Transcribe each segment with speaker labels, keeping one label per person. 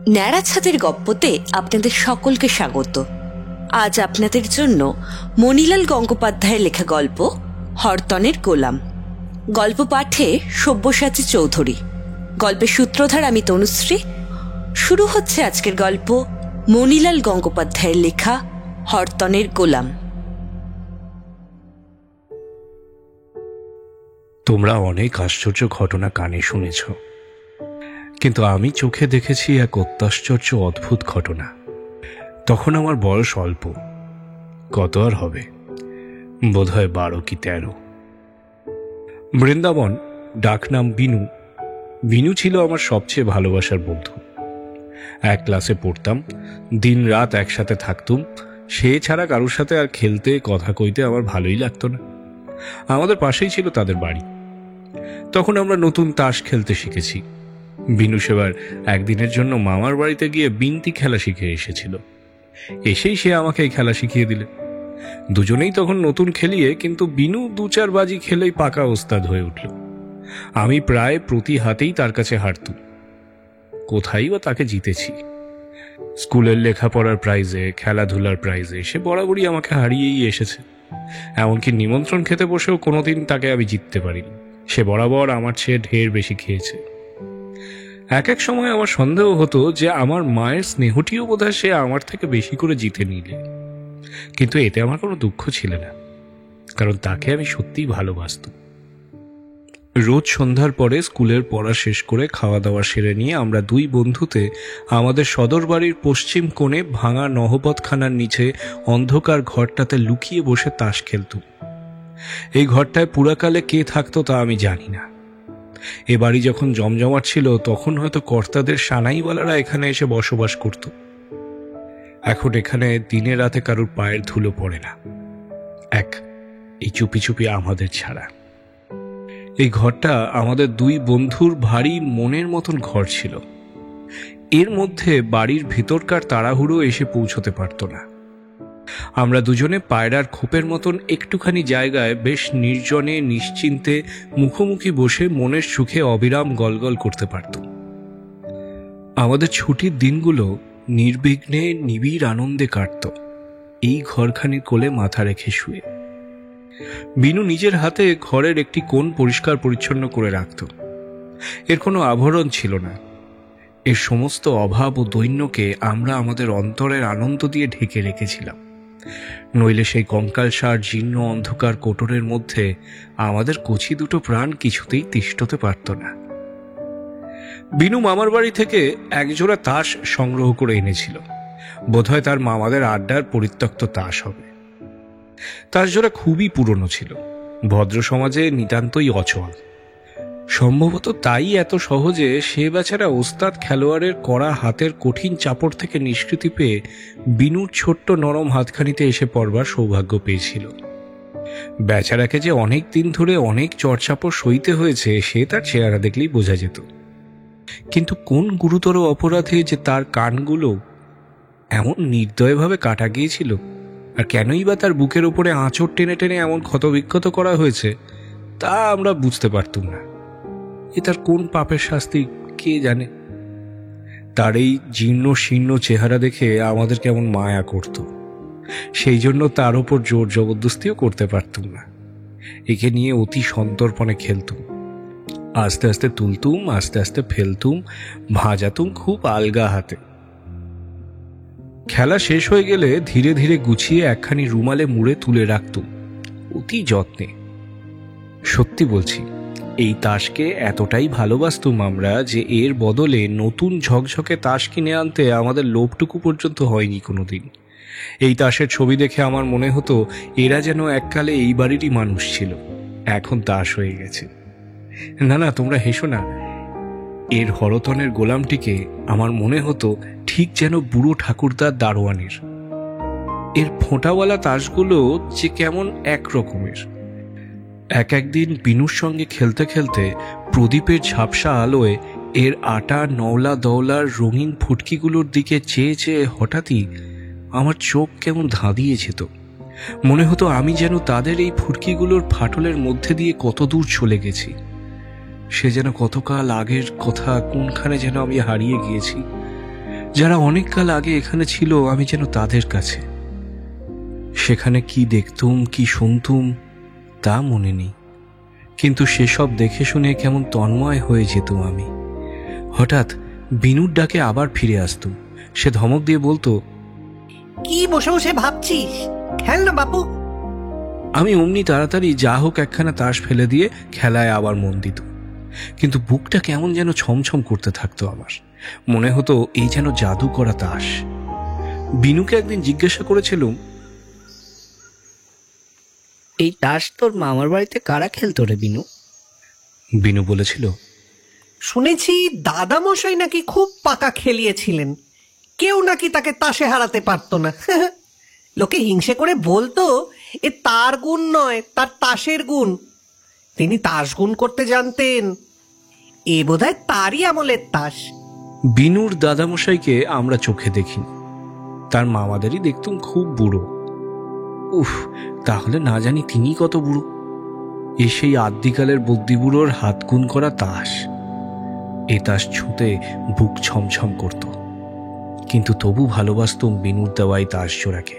Speaker 1: ন্যাড়া ছাদের গপ্পতে আপনাদের সকলকে স্বাগত। আজ আপনাদের জন্য মণিলাল গঙ্গোপাধ্যায়ের লেখা গল্প হরতনের গোলাম। গল্প পাঠে সব্যসাচী চৌধুরী, গল্পের সূত্রধার আমি তনুশ্রী। শুরু হচ্ছে আজকের গল্প মণিলাল গঙ্গোপাধ্যায়ের লেখা হরতনের গোলাম।
Speaker 2: তোমরা অনেক আশ্চর্য ঘটনা কানে শুনেছ, কিন্তু আমি চোখে দেখেছি এক অত্যাশ্চর্য অদ্ভুত ঘটনা। তখন আমার বয়স অল্প, কত আর হবে, বোধহয় 12 কি 13। বৃন্দাবন, ডাকনাম বিনু। বিনু ছিল আমার সবচেয়ে ভালোবাসার বন্ধু। এক ক্লাসে পড়তাম, দিন রাত একসাথে থাকতুম। সে ছাড়া কারোর সাথে আর খেলতে কথা কইতে আমার ভালোই লাগতো না। আমাদের পাশেই ছিল তাদের বাড়ি। তখন আমরা নতুন তাস খেলতে শিখেছি। বিনু সেবার একদিনের জন্য মামার বাড়িতে গিয়ে বিন্তি খেলা শিখে এসেছিল। এসেই সে আমাকে এই খেলা শিখিয়ে দিলে। দুজনেই তখন নতুন খেলিয়ে, কিন্তু বিনু 2-4 বাজি খেলেই পাকা ওস্তাদ হয়ে উঠল। আমি প্রায় প্রতি হাতেই তার কাছে হারতুম। কোথায় বা তাকে জিতেছি? স্কুলের লেখাপড়ার প্রাইজে, খেলাধুলার প্রাইজে সে বরাবরই আমাকে হারিয়েই এসেছে। এমনকি নিমন্ত্রণ খেতে বসেও কোনোদিন তাকে আমি জিততে পারিনি। সে বরাবর আমার চেয়ে ঢের বেশি খেয়েছে। এক এক সময় আমার সন্দেহ হতো যে আমার মায়ের স্নেহটিও বোধহয় সে আমার থেকে বেশি করে জিতে নিলে। কিন্তু এতে আমার কোনো দুঃখ ছিল না, কারণ তাকে আমি সত্যিই ভালোবাসতাম। রোজ সন্ধ্যার পরে স্কুলের পড়া শেষ করে খাওয়া দাওয়া সেরে নিয়ে আমরা দুই বন্ধুতে আমাদের সদর বাড়ির পশ্চিম কোণে ভাঙা নহবতখানার নিচে অন্ধকার ঘরটাতে লুকিয়ে বসে তাস খেলতুম। এই ঘরটায় পুরাকালে কে থাকতো তা আমি জানি না। এ বাড়ি যখন জমজমাট ছিল তখন হয়তো কর্তাদের সানাইওয়ালারা এখানে এসে বসবাস করত। এখন এখানে দিনে রাতে কারোর পায়ের ধুলো পড়ে না, এই চুপি চুপি আমাদের ছাড়া। এই ঘরটা আমাদের দুই বন্ধুর ভারী মনের মতন ঘর ছিল। এর মধ্যে বাড়ির ভিতরকার তাড়াহুড়ো এসে পৌঁছতে পারত না। আমরা দুজনে পায়রার খোপের মতন একটুখানি জায়গায় বেশ নির্জনে নিশ্চিন্তে মুখোমুখি বসে মনের সুখে অবিরাম গলগল করতে পারত। আমাদের ছুটির দিনগুলো নির্বিঘ্নে নিবিড় আনন্দে কাটত এই ঘরখানির কোলে মাথা রেখে শুয়ে। বিনু নিজের হাতে ঘরের একটি কোণ পরিষ্কার পরিচ্ছন্ন করে রাখত। এর কোনো আভরণ ছিল না। এর সমস্ত অভাব ও দৈন্যকে আমরা আমাদের অন্তরের আনন্দ দিয়ে ঢেকে রেখেছিলাম। নইলে সেই কঙ্কালসার জীর্ণ অন্ধকার কোটরের মধ্যে আমাদের কচি দুটো প্রাণ কিছুতেই তিষ্ঠতে পারত না। বিনু মামার বাড়ি থেকে একজোড়া তাস সংগ্রহ করে এনেছিল। বোধহয় তার মামাদের আড্ডার পরিত্যক্ত তাস হবে। তাস জোড়া খুবই পুরনো ছিল, ভদ্র সমাজে নিতান্তই অচল। সম্ভবত তাই এত সহজে সে বেচারা ওস্তাদ খেলোয়াড়ের কড়া হাতের কঠিন চাপড় থেকে নিষ্কৃতি পেয়ে বিনুর ছোট্ট নরম হাতখানিতে এসে পড়বার সৌভাগ্য পেয়েছিল। বেচারাকে যে অনেক দিন ধরে অনেক চড়চাপড় সইতে হয়েছে সে তার চেহারা দেখলেই বোঝা যেত। কিন্তু কোন গুরুতর অপরাধে যে তার কানগুলো এমন নির্দয়ভাবে কাটা গিয়েছিল, আর কেনই বা তার বুকের ওপরে আঁচড় টেনে টেনে এমন ক্ষতবিক্ষত করা হয়েছে, তা আমরা বুঝতে পারতুম না। এ তার কোন পাপের শাস্তি কে জানে। তার এই জীর্ণ শীর্ণ চেহারা দেখে আমাদের কেমন মায়া করত। সেই জন্য তার ওপর জোর জবরদস্তিও করতে পারতুম না। একে নিয়ে অতি সন্তর্পণে খেলতুম। আস্তে আস্তে তুলতুম, আস্তে আস্তে ফেলতুম, ভাজাতুম খুব আলগা হাতে। খেলা শেষ হয়ে গেলে ধীরে ধীরে গুছিয়ে একখানি রুমালে মুড়ে তুলে রাখতুম অতি যত্নে। সত্যি বলছি, এই তাসকে এতটাই ভালোবাসতুম আমরা যে এর বদলে নতুন ঝকঝকে তাস কিনে আনতে আমাদের লোভটুকু পর্যন্ত হয়নি কোনোদিন। এই তাসের ছবি দেখে আমার মনে হতো এরা যেন এককালে এই বাড়িরই মানুষ ছিল, এখন তাস হয়ে গেছে। না, তোমরা হেসো না। এর হরতনের গোলামটিকে আমার মনে হতো ঠিক যেন বুড়ো ঠাকুরদার দারোয়ানের। এর ফোঁটাওয়ালা তাসগুলো যে কেমন এক রকমের। একদিন বিনুর সঙ্গে খেলতে খেলতে প্রদীপের ঝাপসা আলোয় এর আটা নওলা দওলার রঙিন ফুটকিগুলোর দিকে চেয়ে চেয়ে হঠাৎই আমার চোখ কেমন ধাঁধিয়ে যেত। মনে হতো আমি যেন তাদের এই ফুটকিগুলোর ফাটলের মধ্যে দিয়ে কত দূর চলে গেছি। সে যেন কতকাল আগের কথা, কোনখানে যেন আমি হারিয়ে গিয়েছি। যারা অনেক কাল আগে এখানে ছিল, আমি যেন তাদের কাছে। সেখানে কি দেখতুম, কি শুনতুম তা মনে নেই, কিন্তু সেসব দেখে শুনে কেমন তন্ময় হয়ে যেতুম আমি। হঠাৎ বিনুর ডাকে আবার ফিরে আসতুম। সে ধমক দিয়ে বলতো,
Speaker 3: কি বসে বসে ভাবছিস, খেল না বাপু।
Speaker 2: আমি অমনি তাড়াতাড়ি যা হোক একখানা তাস ফেলে দিয়ে খেলায় আবার মন দিত। কিন্তু বুকটা কেমন যেন ছমছম করতে থাকতো আমার। মনে হতো এই যেন জাদু করা তাস। বিনুকে একদিন জিজ্ঞাসা করেছিলুম,
Speaker 4: এই তাস তোর মামার বাড়িতে কারা খেলতো রে বিনু?
Speaker 2: বিনু বলেছিল,
Speaker 3: শুনেছি দাদামশাই নাকি খুব পাকা খেলিয়েছিলেন, কেউ নাকি তাকে তাসে হারাতে পারতো না। লোকে হিংসে করে বলতো এ তার গুণ নয়, তার তাসের গুণ। তিনি তাস গুণ করতে জানতেন, এ বোধহয় তারই আমলের তাস।
Speaker 2: বিনুর দাদামশাইকে আমরা চোখে দেখিনি, তার মামাদেরই দেখতুম খুব বুড়ো। উফ, তাহলে না জানি তিনি কত বুড়ো। এ সেই আদ্যিকালের বুদ্ধিবুড়োর হাত গুণ করা তাস। এ তাস ছুঁতে বুক ছমছম করত, কিন্তু তবু ভালোবাসতুম বিনুর দেওয়াই তাস জোড়াকে।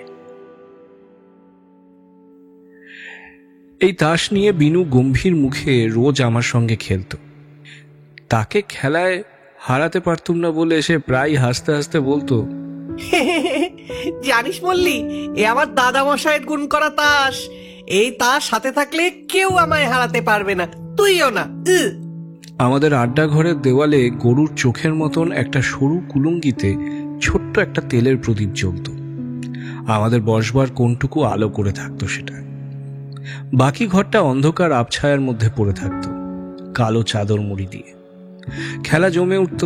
Speaker 2: এই তাস নিয়ে বিনু গম্ভীর মুখে রোজ আমার সঙ্গে খেলত। তাকে খেলায় হারাতে পারতুম না বলে সে প্রায় হাসতে হাসতে বলতো,
Speaker 3: জানিস বললি, এ আমার দাদামশাইয়ের গুণ করা তাস। এই তাস সাথে থাকলে কেউ আমায় হারাতে পারবে না, তুইও না।
Speaker 2: আমাদের আড্ডা ঘরের দেওয়ালে গরুর চোখের মতন একটা সরু কুলুঙ্গিতে ছোট্ট একটা তেলের প্রদীপ জ্বলত। আমাদের বসবার কোনটুকু আলো করে থাকতো সেটা। বাকি ঘরটা অন্ধকার আবছায়ার মধ্যে পড়ে থাকতো, কালো চাদর মুড়ি দিয়ে। খেলা জমে উঠত,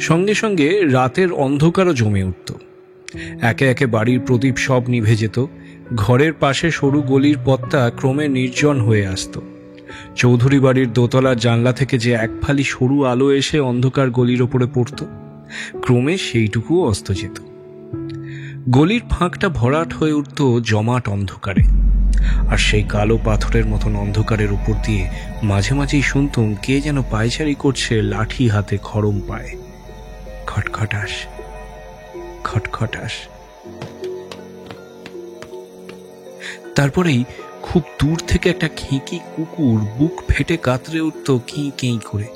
Speaker 2: সঙ্গে সঙ্গে রাতের অন্ধকারও জমে উঠত। একে একে বাড়ির প্রদীপ সব নিভে যেত। ঘরের পাশে সরু গলির পথটা ক্রমে নির্জন হয়ে আসত। চৌধুরী বাড়ির দোতলার জানলা থেকে যে এক ফালি সরু আলো এসে অন্ধকার গলির ওপরে পড়ত, ক্রমে সেইটুকুও অস্ত যেত। গলির ফাঁকটা ভরাট হয়ে উঠত জমাট অন্ধকারে। আর সেই কালো পাথরের মতন অন্ধকারের উপর দিয়ে মাঝে মাঝেই শুনতুম কে যেন পায়চারি করছে লাঠি হাতে খড়ম পায়ে। খটখটাস খটখটাস। তারপরেই খুব দূর থেকে একটা খেঁকি কুকুর বুক ফেটে কাতরে উঠত কেঁ কেঁ করে।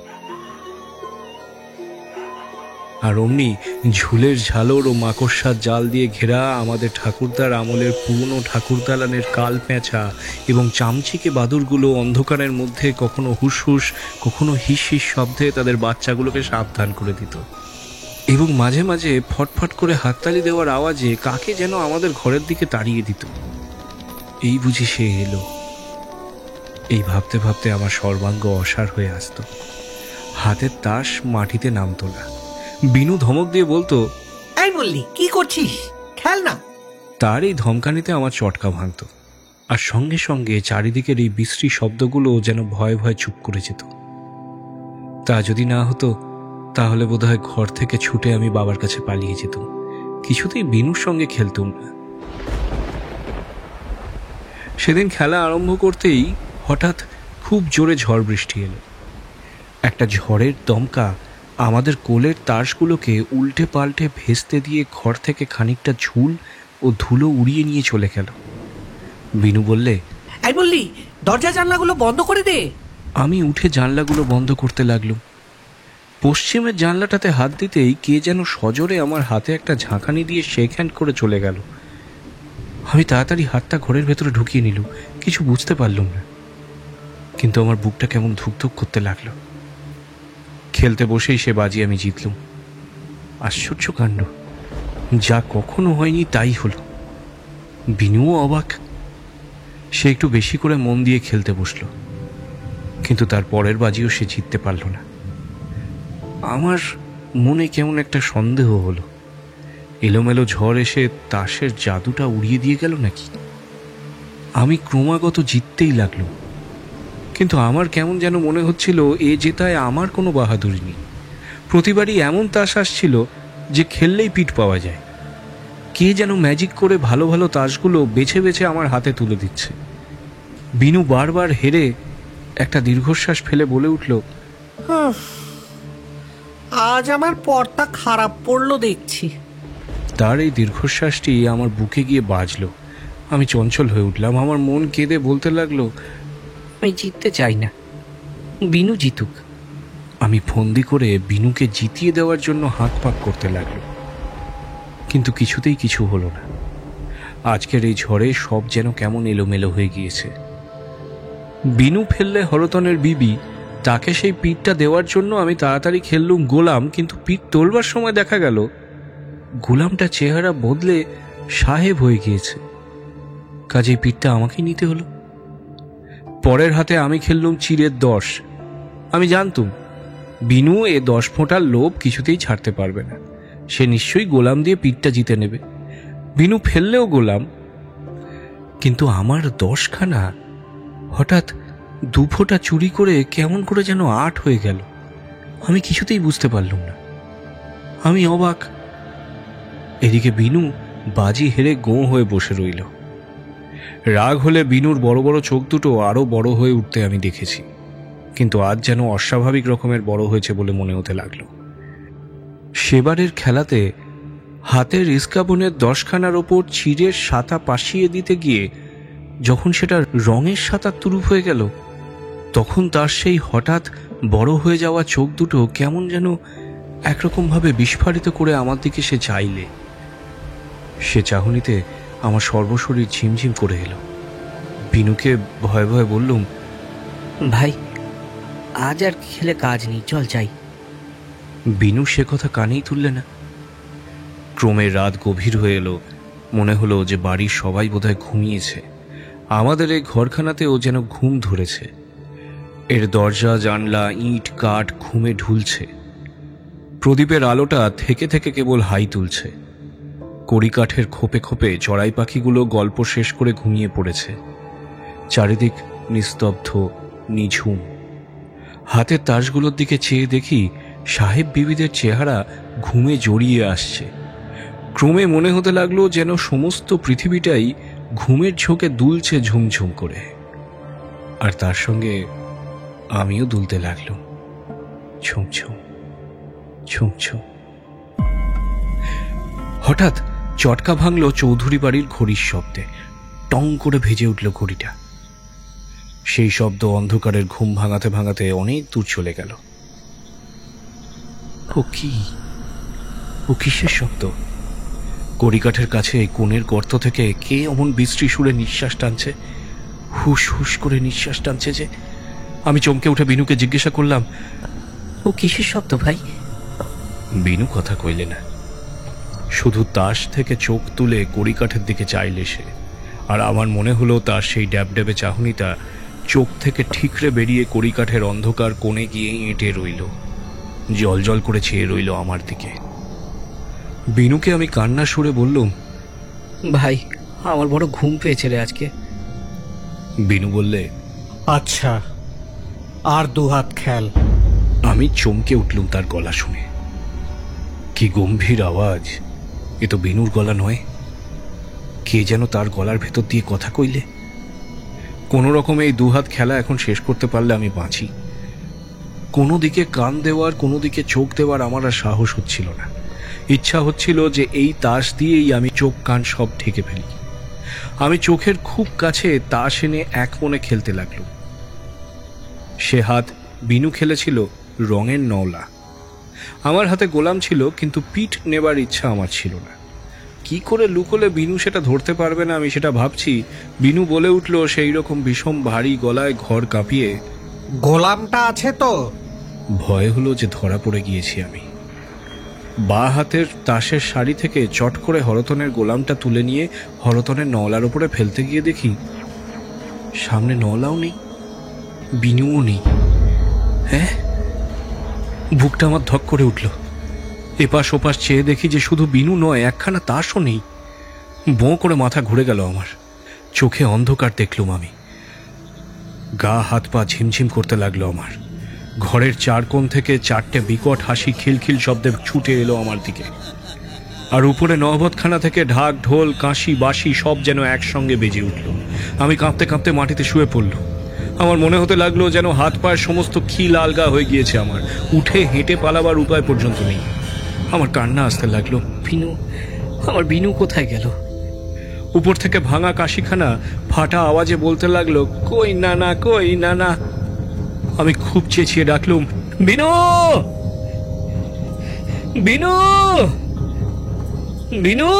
Speaker 2: আর অমনি ঝুলের ঝালর ও মাকড়সার জাল দিয়ে ঘেরা আমাদের ঠাকুরদার আমলের পুরনো ঠাকুর দালানের কাল পেঁচা এবং চামচিকে বাদুরগুলো অন্ধকারের মধ্যে কখনো হুসহুস কখনো হিস হিস শব্দে তাদের বাচ্চাগুলোকে সাবধান করে দিত। এবং মাঝে মাঝে ফটফট করে হাততালি দেওয়ার আওয়াজে কাকে যেন আমাদের ঘরের দিকে তাড়িয়ে দিত। এই বুঝি সে এলো। এই ভাবতে ভাবতে আমার সর্বাঙ্গ অসাড় হয়ে আসত। হাতের তাস মাটিতে নামতো না। বিনু ধমক দিয়ে বলতো,
Speaker 3: এই বললি কি করছিস, খেল না।
Speaker 2: তার এই ধমকানিতে আমার চটকা ভাঙত, আর সঙ্গে সঙ্গে চারিদিকের এই বিশ্রী শব্দগুলো যেন ভয়ে ভয়ে চুপ করে যেত। তা যদি না হতো তাহলে বোধহয় ঘর থেকে ছুটে আমি বাবার কাছে পালিয়ে যেতাম। কিছুতেই বিনুর সঙ্গে খেলতুম না। সেদিন খেলা আরম্ভ করতেই হঠাৎ খুব জোরে ঝড় বৃষ্টি এলো। একটা ঝড়ের দমকা আমাদের কোলের তাসগুলোকে উল্টে পাল্টে ভেস্তে দিয়ে ঘর থেকে খানিকটা ঝুল ও ধুলো উড়িয়ে নিয়ে চলে গেল। বিনু বললে,
Speaker 3: এই বললি দরজা জানলাগুলো বন্ধ করে দে।
Speaker 2: আমি উঠে জানলাগুলো বন্ধ করতে লাগলাম। পশ্চিমের জানলাটাতে হাত দিতেই কে যেন সজোরে আমার হাতে একটা ঝাঁকানি দিয়ে শেক হ্যান্ড করে চলে গেল। আমি তাড়াতাড়ি হাতটা ঘরের ভেতরে ঢুকিয়ে নিলুম। কিছু বুঝতে পারলাম না, কিন্তু আমার বুকটা কেমন ধুকধুক করতে লাগলো। খেলতে বসেই সে বাজি আমি জিতলুম। আশ্চর্য কাণ্ড, যা কখনো হয়নি তাই হলো। বিনুও অবাক। সে একটু বেশি করে মন দিয়ে খেলতে বসলো, কিন্তু তার পরের বাজিও সে জিততে পারল না। আমার মনে কেমন একটা সন্দেহ হলো, এলোমেলো ঝড় এসে তাসের জাদুটা উড়িয়ে দিয়ে গেল নাকি। আমি ক্রমাগত জিততেই লাগলো, কিন্তু আমার কেমন যেন মনে হচ্ছিল এ জেতায় আমার কোনো বাহাদুরি নেই। প্রতিবারই এমন তাস আসছিল যে খেললেই পিঠ পাওয়া যায়। কে যেন ম্যাজিক করে ভালো ভালো তাসগুলো বেছে বেছে আমার হাতে তুলে দিচ্ছে। বিনু বারবার হেরে একটা দীর্ঘশ্বাস ফেলে বলে উঠল,
Speaker 3: আজ আমার পরটা খারাপ পড়লো দেখছি।
Speaker 2: তার এই দীর্ঘশ্বাসটি আমার বুকে গিয়ে বাজলো। আমি চঞ্চল হয়ে উঠলাম। আমার মন কেঁদে বলতে লাগলো,
Speaker 4: আমি জিততে চাই না, বিনু জিতুক।
Speaker 2: আমি ফন্দি করে বিনুকে জিতিয়ে দেওয়ার জন্য হাত পাক করতে লাগলো, কিন্তু কিছুতেই কিছু হলো না। আজকের এই ঝড়ে সব যেন কেমন এলোমেলো হয়ে গিয়েছে। বিনু ফেললে হরতনের বিবি, তাকে সেই পিঠটা দেওয়ার জন্য আমি তাড়াতাড়ি খেললুম গোলাম, কিন্তু পিঠ তোলবার সময় দেখা গেল গোলামটা চেহারা বদলে সাহেব হয়ে গিয়েছে। কাজেই পিঠটা আমাকেই নিতে হলো। পরের হাতে আমি খেললুম চিড়ের 10। আমি জানতুম বিনু এ 10 ফোঁটার লোভ কিছুতেই ছাড়তে পারবে না, সে নিশ্চয়ই গোলাম দিয়ে পিঠটা জিতে নেবে। বিনু ফেললেও গোলাম, কিন্তু আমার 10খানা হঠাৎ 2 ফোঁটা চুরি করে কেমন করে যেন 8 হয়ে গেল। আমি কিছুতেই বুঝতে পারলুম না, আমি অবাক। এদিকে বিনু বাজি হেরে গোঁ হয়ে বসে রইল। রাগ হলে বিনুর বড় বড় চোখ দুটো আরো বড় হয়ে উঠতে আমি দেখেছি, কিন্তু আজ যেন অস্বাভাবিক রকমের বড় হয়েছে বলে মনে হতে লাগলো। সেবারের খেলাতে হাতের ইস্কাবনের 10খানার ওপর চিড়ের সাতা পাশিয়ে দিতে গিয়ে যখন সেটা রঙের সাতার তুরুপ হয়ে গেল, তখন তার সেই হঠাৎ বড় হয়ে যাওয়া চোখ দুটো কেমন যেন একরকমভাবে বিস্ফারিত করে আমার দিকে সে চাইলে। সে চাহনিতে আমার সর্বশরীর ঝিমঝিম করে এলো। বিনুকে ভয়ে ভয়ে বললুম,
Speaker 4: ভাই, আজ আর খেলে কাজ নেই, চল যাই।
Speaker 2: বিনু সে কথা কানেই তুললে না। ক্রমে রাত গভীর হয়ে এলো। মনে হলো যে বাড়ির সবাই বোধহয় ঘুমিয়েছে। আমাদের এই ঘরখানাতেও যেন ঘুম ধরেছে। এর দরজা জানলা ইট কাঠ ঘুমে ঢুলছে। প্রদীপের আলোটা থেকে থেকে কেবল হাই তুলছে। কড়িকাঠের খোপে খোপে চড়াই পাখিগুলো গল্প শেষ করে ঘুমিয়ে পড়েছে। চারিদিক নিস্তব্ধ, নিঝুম। হাতের তাসগুলোর দিকে চেয়ে দেখি সাহেব বিবিদের চেহারা ঘুমে জড়িয়ে আসছে। ক্রমে মনে হতে লাগলো যেন সমস্ত পৃথিবীটাই ঘুমের ঝোঁকে দুলছে ঝুমঝুম করে, আর তার সঙ্গে আমিও দুলতে লাগলাম ছুমছুম ছুমছুম। হঠাৎ চটকা ভাঙল চৌধুরী বাড়ির ঘড়ির শব্দে। টং করে ভেজে উঠল ঘড়িটা। সেই শব্দ অন্ধকারের ঘুম ভাঙাতে ভাঙাতে অনেক দূর চলে গেল। ও কিসের শব্দ? কড়িকাঠের কাছে কোণের গর্ত থেকে কে অমন বিশ্রী সুরে নিঃশ্বাস টানছে, হুস হুস করে নিঃশ্বাস টানছে যে। আমি চমকে উঠে বিনুকে জিজ্ঞাসা করলাম,
Speaker 4: ও কিসের শব্দ ভাই?
Speaker 2: বিনু কথা কইলে না, শুধু তাস থেকে চোখ তুলে কড়িকাঠের দিকে চাইলে সে। আর আমার মনে হলো তার সেই ড্যাবড্যাবে চাহনিটা চোখ থেকে ঠিকরে বেরিয়ে কড়িকাঠের অন্ধকার কোণে গিয়ে এঁটে রইল, জল জল করে চেয়ে রইল আমার দিকে। বিনুকে আমি কান্না সুরে বললুম,
Speaker 4: ভাই, আমার বড় ঘুম পেয়েছে রে আজকে।
Speaker 2: বিনু বললে,
Speaker 3: আচ্ছা, আর 2 হাত খেল।
Speaker 2: আমি চমকে উঠলুম তার গলা শুনে। কি গম্ভীর আওয়াজ! এ তো বিনুর গলা নয়। কে যেন তার গলার ভেতর দিয়ে কথা কইলে। কোনো রকমে এই 2 হাত খেলা এখন শেষ করতে পারলে আমি বাঁচি। কোনো দিকে কান দেওয়ার, কোনো দিকে চোখ দেওয়ার আমার আর সাহস হচ্ছিল না। ইচ্ছা হচ্ছিল যে এই তাস দিয়েই আমি চোখ কান সব ঢেকে ফেলি। আমি চোখের খুব কাছে তাস এনে এক মনে খেলতে লাগলো। সে হাত বিনু খেলেছিল রঙের নওলা। আমার হাতে গোলাম ছিল, কিন্তু পিঠ নেবার ইচ্ছা আমার ছিল না। কি করে লুকোলে বিনু সেটা ধরতে পারবে না আমি সেটা ভাবছি। বিনু বলে উঠল সেই রকম বিষম ভারী গলায় ঘর কাঁপিয়ে,
Speaker 3: গোলামটা আছে তো?
Speaker 2: ভয় হলো যে ধরা পড়ে গিয়েছি আমি। বাঁ হাতের তাসের শাড়ি থেকে চট করে হরতনের গোলামটা তুলে নিয়ে হরতনের নওলার উপরে ফেলতে গিয়ে দেখি সামনে নওলাও নেই, বিনুও নেই। হ্যাঁ, বুকটা আমার ধক করে উঠল। এপাশ ওপাশ চেয়ে দেখি যে শুধু বিনু নয়, একখানা তাসও নেই। বোঁ করে মাথা ঘুরে গেল আমার। চোখে অন্ধকার দেখলুম আমি। গা হাত পা ঝিমঝিম করতে লাগলো আমার। ঘরের 4 কোণ থেকে 4টে বিকট হাসি খিলখিল শব্দে ছুটে এলো আমার দিকে। আর উপরে নহবতখানা থেকে ঢাক ঢোল কাঁসি বাঁশি সব যেন একসঙ্গে বেজে উঠল। আমি কাঁপতে কাঁপতে মাটিতে শুয়ে পড়ল। আমার মনে হতে লাগলো যেন হাত পায়ের সমস্ত খিল আলগা হয়ে গিয়েছে আমার, উঠে হেঁটে পালাবার উপায় পর্যন্ত নেই। আমার কান্না আসতে লাগলো।
Speaker 4: বিনু, আমার বিনু কোথায় গেল?
Speaker 2: উপর থেকে ভাঙা কাশিখানা ফাটা আওয়াজে বলতে লাগলো, কই না না, কই না না। আমি খুব চেঁচিয়ে ডাকলুম, বিনু, বিনু, বিনু।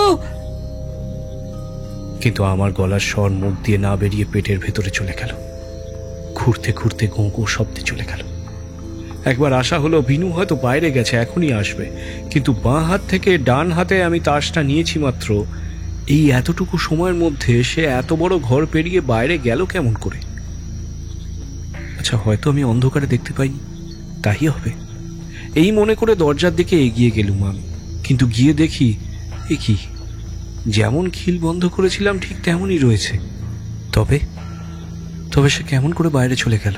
Speaker 2: কিন্তু আমার গলার স্বর মুখ দিয়ে না বেরিয়ে পেটের ভেতরে চলে গেল, ঘুরতে ঘুরতে গোঁ গোঁ শব্দে চলে গেল। একবার আশা হলো বিনু হয়তো বাইরে গেছে, এখনই আসবে, কিন্তু বাঁ হাত থেকে ডান হাতে আমি তাসটা নিয়েছি মাত্র, এই এতটুকু সময়ের মধ্যে সে এত বড় ঘর পেরিয়ে বাইরে গেল কেমন করে? আচ্ছা, হয়তো আমি অন্ধকারে দেখতে পাইনি, তাই হবে। এই মনে করে দরজার দিকে এগিয়ে গেলুম আমি, কিন্তু গিয়ে দেখি এ কি, যেমন খিল বন্ধ করেছিলাম ঠিক তেমনই রয়েছে। তবে তবে সে কেমন করে বাইরে চলে গেল?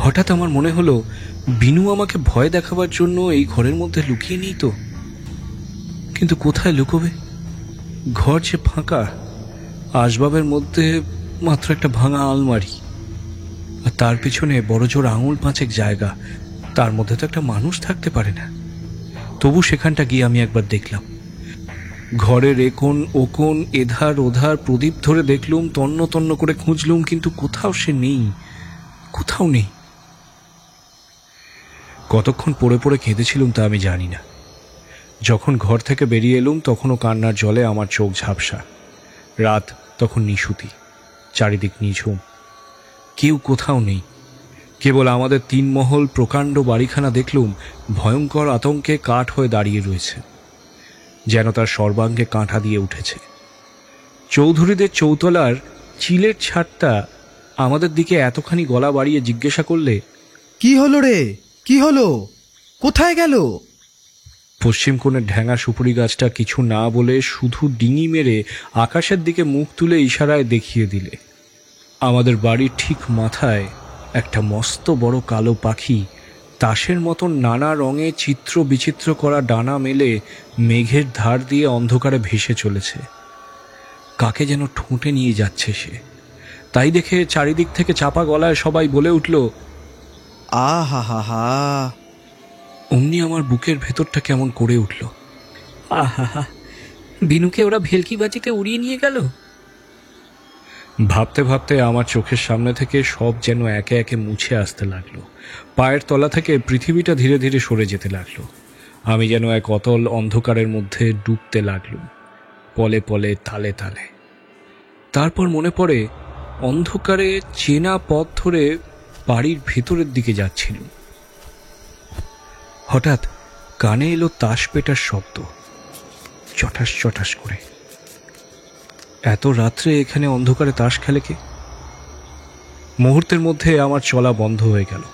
Speaker 2: হঠাৎ আমার মনে হলো বিনু আমাকে ভয় দেখাবার জন্য এই ঘরের মধ্যে লুকিয়ে নেই তো। কিন্তু কোথায় লুকোবে? ঘর যে ফাঁকা, আসবাবের মধ্যে মাত্র একটা ভাঙা আলমারি, আর তার পিছনে বড় জোর আঙুল পাঁচেক জায়গা, তার মধ্যে তো একটা মানুষ থাকতে পারে না। তবু সেখানটা গিয়ে আমি একবার দেখলাম। ঘরের একোণ ওকোণ এধার ওধার প্রদীপ ধরে দেখলুম, তন্ন তন্ন করে খুঁজলুম, কিন্তু কোথাও সে নেই, কোথাও নেই। কতক্ষণ পড়ে পড়ে কেঁদেছিলুম তা আমি জানি না। যখন ঘর থেকে বেরিয়ে এলুম তখনও কান্নার জলে আমার চোখ ঝাপসা। রাত তখন নিশুতি, চারিদিক নিঝুম, কেউ কোথাও নেই। কেবল আমাদের 3 মহল প্রকাণ্ড বাড়িখানা দেখলুম ভয়ঙ্কর আতঙ্কে কাঠ হয়ে দাঁড়িয়ে রয়েছে, যেন তার সর্বাঙ্গে কাঁটা দিয়ে উঠেছে। চৌধুরীদের চৌতলার চিলের ছাদটা আমাদের দিকে এতখানি গলা বাড়িয়ে জিজ্ঞাসা করলে,
Speaker 5: কি হলো রে, কি হলো, কোথায় গেল?
Speaker 2: পশ্চিম কোণের ঢ্যাঙা সুপুরি গাছটা কিছু না বলে শুধু ডিঙি মেরে আকাশের দিকে মুখ তুলে ইশারায় দেখিয়ে দিলে। আমাদের বাড়ির ঠিক মাথায় একটা মস্ত বড় কালো পাখি তাসের মতন নানা রঙে চিত্র বিচিত্র করা ডানা মেলে মেঘের ধার দিয়ে অন্ধকারে ভেসে চলেছে। কাকে যেন ঠুঁটে নিয়ে যাচ্ছে সে। তাই দেখে চারিদিক থেকে চাপা গলায় সবাই বলে উঠল,
Speaker 5: আহা হা হা।
Speaker 2: অমনি আমার বুকের ভেতরটা কেমন করে উঠল।
Speaker 4: আহা হা, বিনুকে ওরা ভেলকিবাজিতে উড়িয়ে নিয়ে গেল।
Speaker 2: ভাবতে ভাবতে আমার চোখের সামনে থেকে সব যেন একে একে মুছে আসতে লাগলো। পায়ের তলা থেকে পৃথিবীটা ধীরে ধীরে সরে যেতে লাগলো। আমি যেন এক অতল অন্ধকারের মধ্যে ডুবতে লাগলুম, পলে পলে তালে তালে। তারপর মনে পড়ে অন্ধকারে চেনা পথ ধরে বাড়ির ভেতরের দিকে যাচ্ছিল। হঠাৎ কানে এলো তাস পেটার শব্দ, চটাস চটাস করে। এত রাত্রে এখানে অন্ধকারে তাস খেলে কে? মুহূর্তের মধ্যে আমার চলা বন্ধ হয়ে গেল।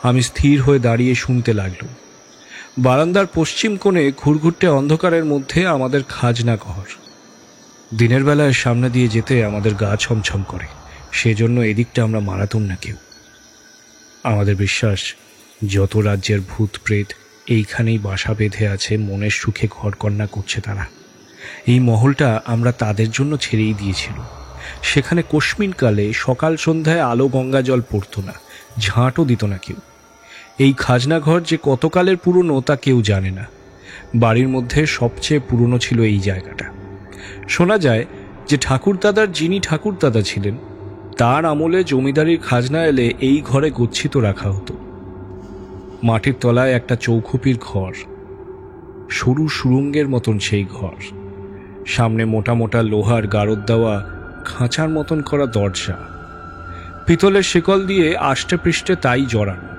Speaker 2: আমি স্থির হয়ে দাঁড়িয়ে শুনতে লাগলাম। বারান্দার পশ্চিম কোণে ঘুরঘুরটে অন্ধকারের মধ্যে আমাদের খাজনা ঘর। দিনের বেলায় সামনে দিয়ে যেতে আমাদের গা ছমছম করে, সেজন্য এদিকটা আমরা মারাতুম না কেউ। আমাদের বিশ্বাস, যত রাজ্যের ভূত প্রেত এইখানেই বাসা বেঁধে আছে, মনের সুখে ঘরকন্যা করছে তারা। এই মহলটা আমরা তাদের জন্য ছেড়েই দিয়েছিল। সেখানে কোশমিনকালে সকাল সন্ধ্যায় আলো গঙ্গা জল পড়তো না, ঝাঁটও দিত না কেউ। এই খাজনাঘর যে কতকালের পুরনো তা কেউ জানে না। বাড়ির মধ্যে সবচেয়ে পুরনো ছিল এই জায়গাটা। শোনা যায় যে ঠাকুরদাদার যিনি ঠাকুরদাদা ছিলেন, তার আমলে জমিদারির খাজনা এলে এই ঘরে গচ্ছিত রাখা হতো। মাটির তলায় একটা চৌখুপির ঘর, সরু সুরঙ্গের মতন সেই ঘর। সামনে মোটা মোটা লোহার গারদ দেওয়া খাঁচার মতন করা দরজা, পিতলের শিকল দিয়ে আষ্টে পৃষ্ঠে তাই জড়ানো।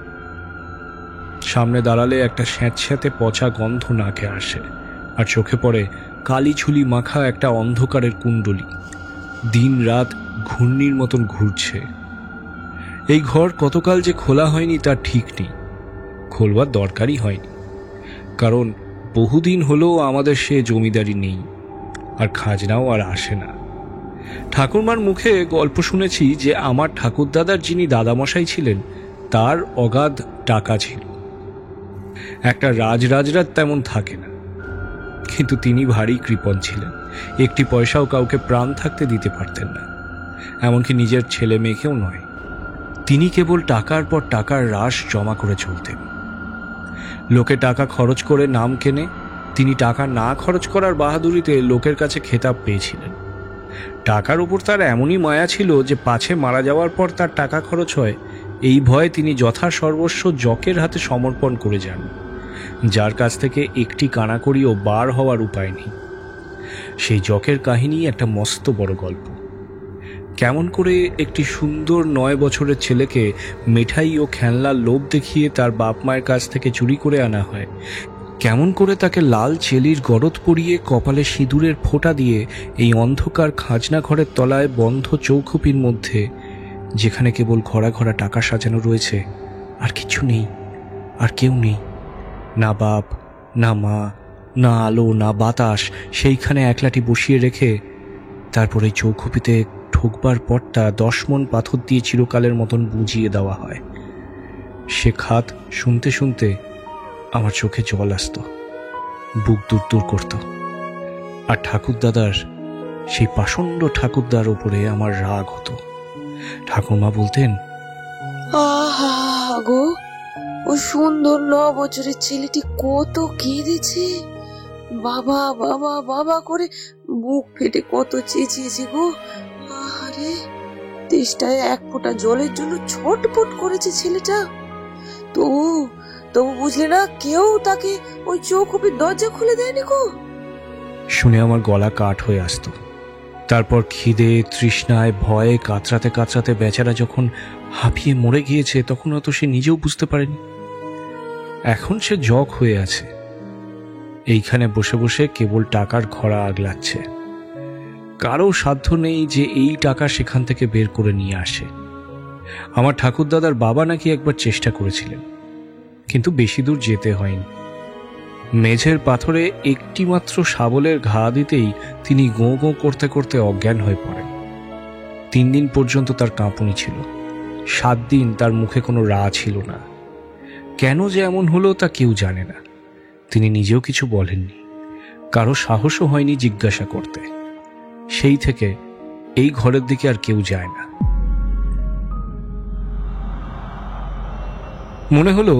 Speaker 2: সামনে দাঁড়ালে একটা স্যাঁতস্যাঁতে পচা গন্ধ নাকে আসে, আর চোখে পড়ে কালি ঝুলি মাখা একটা অন্ধকারের কুণ্ডলী, দিন রাত ঘূর্ণির মতন ঘুরছে। এই ঘর কতকাল যে খোলা হয়নি তার ঠিক নেই, খোলবার দরকারই হয়নি, কারণ বহুদিন হলেও আমাদের সে জমিদারি নেই, আর খাজনাও আর আসে না। ঠাকুরমার মুখে গল্প শুনেছি যে আমার ঠাকুরদাদার যিনি দাদামশাই ছিলেন, তার অগাধ টাকা ছিল। একটা রাজরাজরাত তেমন থাকে না, কিন্তু তিনি ভারী কৃপণ ছিলেন। একটি পয়সাও কাউকে প্রাণ থাকতে দিতে পারতেন না, এমনকি নিজের ছেলে মেয়েকেও নয়। তিনি কেবল টাকার পর টাকার রাশ জমা করে চলতেন। লোকে টাকা খরচ করে নাম কেনে, তিনি টাকা না খরচ করার বাহাদুরিতে লোকের কাছে খেতাব পেয়েছিলেন। টাকার উপর তার এমনই মায়া ছিল যে পাছে মারা যাওয়ার পর তার টাকা খরচ হয় এই ভয়ে তিনি যথা সর্বস্ব জকের হাতে সমর্পণ করে যান, যার কাছ থেকে একটি কানাকড়িও বার হওয়ার উপায় নেই। সেই জকের কাহিনী একটা মস্ত বড় গল্প। কেমন করে একটি সুন্দর 9 বছরের ছেলেকে মিঠাই ও খেলনার লোভ দেখিয়ে তার বাপ মায়ের কাছ থেকে চুরি করে আনা হয়, কেমন করে তাকে লাল চেলির গরদ পরিয়ে কপালে সিঁদুরের ফোঁটা দিয়ে এই অন্ধকার খাজনা ঘরের তলায় বন্ধ চৌখুপির মধ্যে, যেখানে কেবল ঘরা ঘরা টাকা সাজানো রয়েছে, আর কিছু নেই, আর কেউ নেই, না বাপ, না মা, না আলো, না বাতাস, সেইখানে একলাটি বসিয়ে রেখে তারপরে চৌখুপিতে ঢুকবার পরটা 10 মণ পাথর দিয়ে চিরকালের মতন বুঝিয়ে দেওয়া হয়। সে খাত শুনতে শুনতে আমার চোখে জল আসত, বুক দূর দূর করত। আর ঠাকুরদাদার, সেই পাষণ্ড ঠাকুরদার উপরে আমার রাগ হতো। ঠাকুরমা বলতেন,
Speaker 6: আহা গো, ও সুন্দর 9 বছরের ছেলেটি কত কেঁদেছে, বাবা বাবা বাবা করে বুক ফেটে কত চেঁচিয়েছে গো। আরে তেষ্টায় 1 ফোঁটা জলের জন্য ছটফট করেছে ছেলেটা। তবু বুঝলে না, কেউ তাকে ওই চৌখুপির দরজা খুলে দেয়নি গো।
Speaker 2: শুনে আমার গলা কাঠ হয়ে আসত। তারপর খিদে তৃষ্ণায় ভয়ে কাতরাতে কাতরাতে বেচারা যখন হাঁপিয়ে মরে গিয়েছে, তখন হয়তো সে নিজেও বুঝতে পারেনি। এখন সে জগ হয়ে আছে, এইখানে বসে বসে কেবল টাকার খরা আগলাচ্ছে। কারো সাধ্য নেই যে এই টাকা সেখান থেকে বের করে নিয়ে আসে। আমার ঠাকুরদাদার বাবা নাকি একবার চেষ্টা করেছিলেন, কিন্তু বেশি দূর যেতে হয়নি। মেঝের পাথরে একটি মাত্র শাবলের ঘা দিতেই তিনি গোঁ গোঁ করতে করতে অজ্ঞান হয়ে পড়েন। 3 দিন পর্যন্ত তার কাঁপুনি ছিল। 7 দিন তার মুখে কোনো রা ছিল না। কেন যে এমন হলো তা কেউ জানে না। তিনি নিজেও কিছু বলেননি, কারো সাহসও হয়নি জিজ্ঞাসা করতে। সেই থেকে এই ঘরের দিকে আর কেউ যায় না। মনে হলো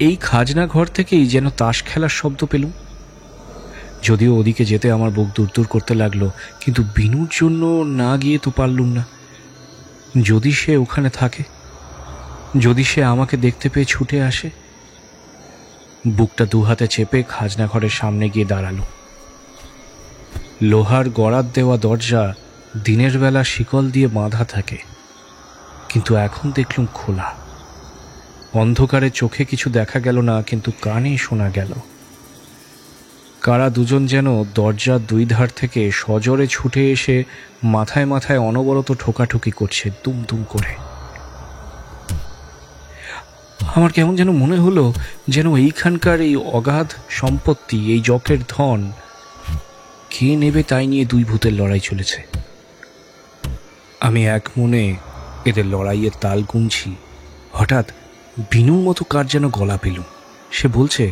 Speaker 2: এই খাজনা ঘর থেকেই যেন তাস খেলার শব্দ পেলুম। যদিও ওদিকে যেতে আমার বুক দূর দূর করতে লাগলো, কিন্তু বিনুর জন্য না গিয়ে তো পারলুম না। যদি সে ওখানে থাকে, যদি সে আমাকে দেখতে পেয়ে ছুটে আসে। বুকটা 2 হাতে চেপে খাজনা ঘরের সামনে গিয়ে দাঁড়ালো। লোহার গড়াত দেওয়া দরজা দিনের বেলা শিকল দিয়ে বাঁধা থাকে, কিন্তু এখন দেখলুম খোলা। অন্ধকারে চোখে কিছু দেখা গেল না, কিন্তু কানে শোনা গেল। কারা দুজন যেন দরজার 2 ধার থেকে সজোরে ছুটে এসে মাথায় মাথায় অনবরত ঠোকাঠুকি করছে, দুম দুম করে। আমার কেমন যেন মনে হলো যেন এইখানকার এই অগাধ সম্পত্তি, এই জকের ধন কে নেবে তাই নিয়ে 2 ভূতের লড়াই চলেছে। আমি এক মনে এদের লড়াইয়ের তাল গুনছি। হঠাৎ বিনুর মতো কার যেন গলা পেলুম। সে বলছে,